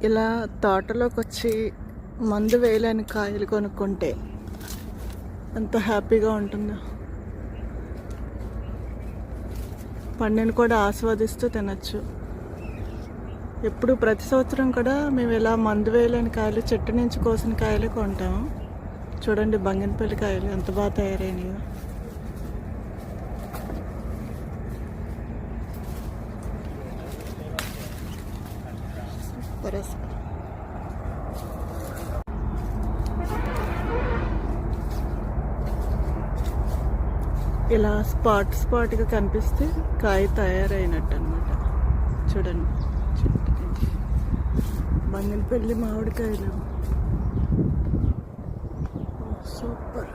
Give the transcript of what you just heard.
ఇలా తోటలోకి వచ్చి మందు వేయలేని కాయలు కొనుక్కుంటే ఎంత హ్యాపీగా ఉంటుందో. పండుని కూడా ఆస్వాదిస్తూ తినచ్చు. ఎప్పుడు ప్రతి సంవత్సరం కూడా మేము ఇలా మందు వేయలేని కాయలు, చెట్టు నుంచి కోసిన కాయలు కొంటాము. చూడండి బంగినపల్లి కాయలు ఎంత బాగా తయారైనయో. ఇలా స్పాట్గా కనిపిస్తే కాయ తయారైనట్టు అనమాట. చూడండి బంగినపల్లి మామిడికాయలు సూపర్.